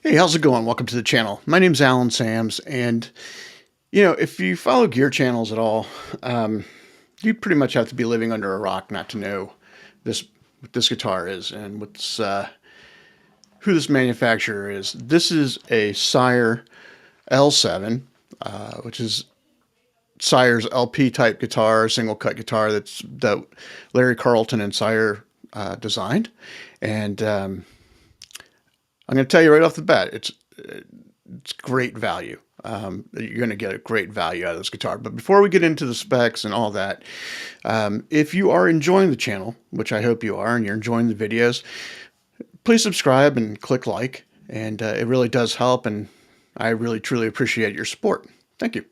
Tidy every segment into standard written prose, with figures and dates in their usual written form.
Hey, how's it going? Welcome to the channel. My name's Alan Sams, and if you follow gear channels at all, you pretty much have to be living under a rock not to know what this guitar is and who this manufacturer is. This is a Sire L7, which is Sire's LP type guitar, single cut guitar that Larry Carlton and Sire designed, and I'm going to tell you right off the bat, it's great value. You're going to get a great value out of this guitar. But before we get into the specs and all that, if you are enjoying the channel, which I hope you are, and you're enjoying the videos, please subscribe and click like. And it really does help, and I really, truly appreciate your support. Thank you.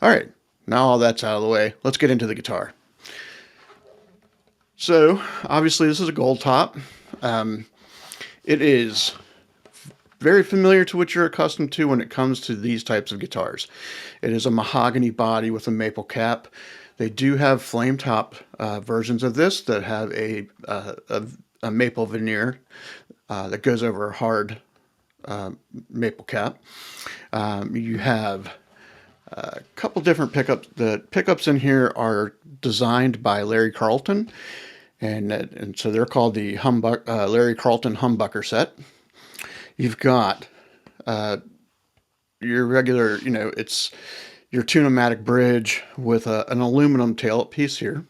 All right, now all that's out of the way, let's get into the guitar. So, obviously, this is a gold top. It is very familiar to what you're accustomed to when it comes to these types of guitars. It is a mahogany body with a maple cap. They do have flame top versions of this that have a maple veneer that goes over a hard maple cap. You have a couple different pickups. The pickups in here are designed by Larry Carlton, and so they're called the Larry Carlton humbucker set. You've got your regular, it's your tune-o-matic bridge with an aluminum tail piece here.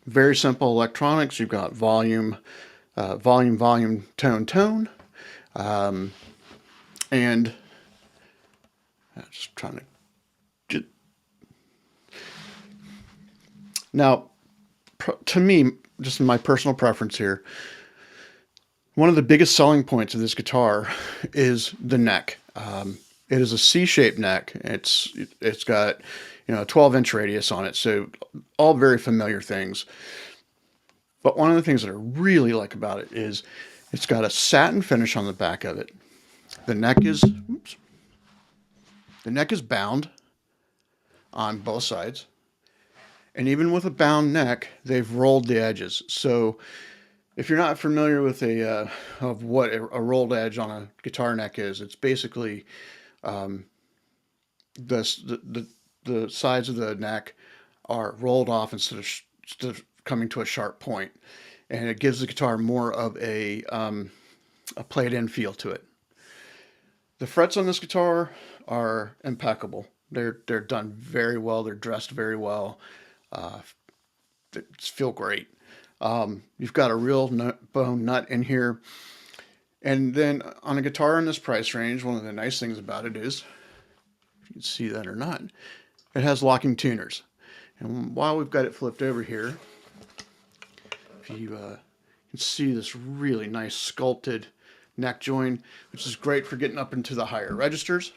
Very simple electronics. You've got volume, tone, and I'm just trying to get. Now, to me, just in my personal preference here, one of the biggest selling points of this guitar is the neck. It is a C-shaped neck. It's got a 12-inch radius on it, so all very familiar things. But one of the things that I really like about it is it's got a satin finish on the back of it. The neck is bound on both sides, and even with a bound neck, they've rolled the edges. So if you're not familiar with of what a rolled edge on a guitar neck is, it's basically the sides of the neck are rolled off instead of coming to a sharp point, and it gives the guitar more of a played-in feel to it. The frets on this guitar are impeccable. They're done very well. They're dressed very well. They feel great. You've got a real bone nut in here. And then on a guitar in this price range, one of the nice things about it is, if you can see that or not, it has locking tuners. And while we've got it flipped over here, if you can see this really nice sculpted neck join, which is great for getting up into the higher registers.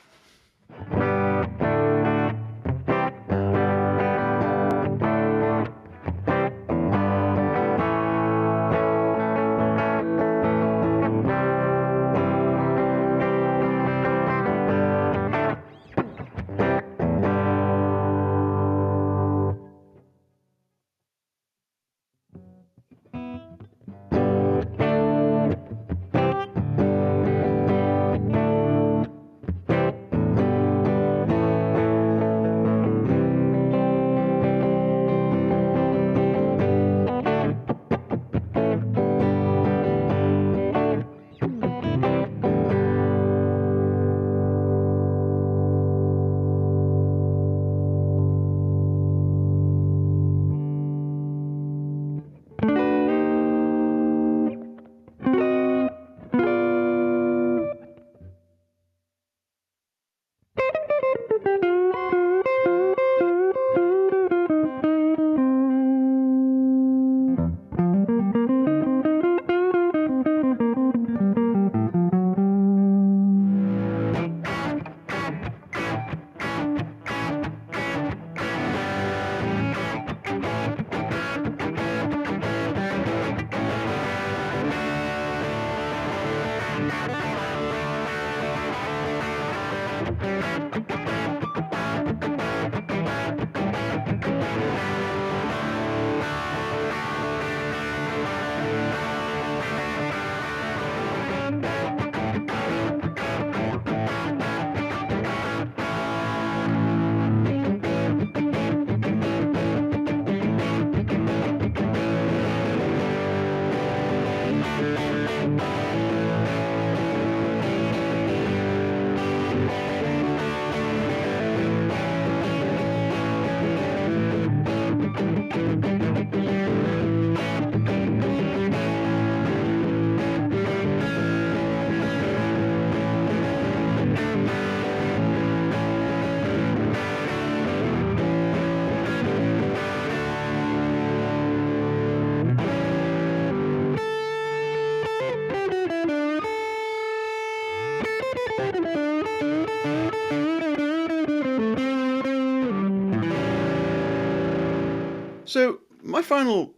So my final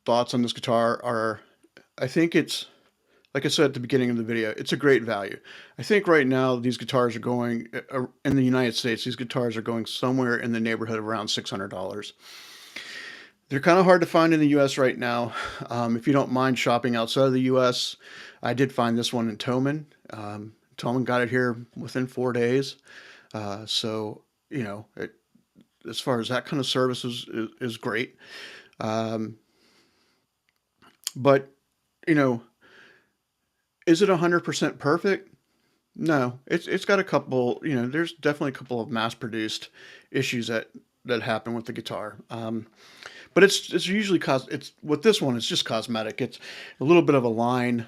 thoughts on this guitar are, I think it's, like I said at the beginning of the video, it's a great value. I think right now these guitars are going, in the United States, these guitars are going somewhere in the neighborhood of around $600. They're kind of hard to find in the US right now. If you don't mind shopping outside of the US, I did find this one in Toman. Toman got it here within 4 days. So, you know, as far as that kind of service is great. Um, but, you know, is it 100% perfect? No, it's got a couple, you know, there's definitely a couple of mass-produced issues that happen with the guitar. But it's usually it's with this one, it's just cosmetic. It's a little bit of a line,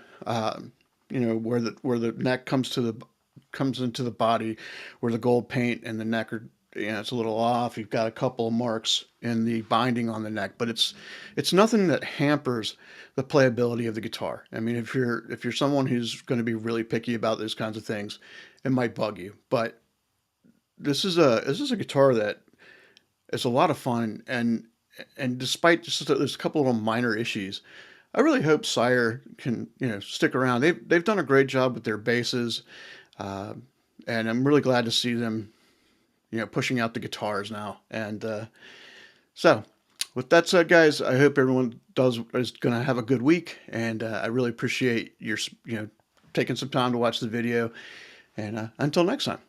you know, where the neck comes into the body, where the gold paint and the neck are, you know, it's a little off. You've got a couple of marks in the binding on the neck, but it's nothing that hampers the playability of the guitar. I mean, if you're someone who's going to be really picky about those kinds of things, it might bug you. But this is a guitar that is a lot of fun, and despite just there's a couple of minor issues, I really hope Sire can, you know, stick around. They've done a great job with their basses, uh, and I'm really glad to see them, you know, pushing out the guitars now. And so, with that said, guys, I hope everyone is going to have a good week, and I really appreciate your, you know, taking some time to watch the video. And until next time.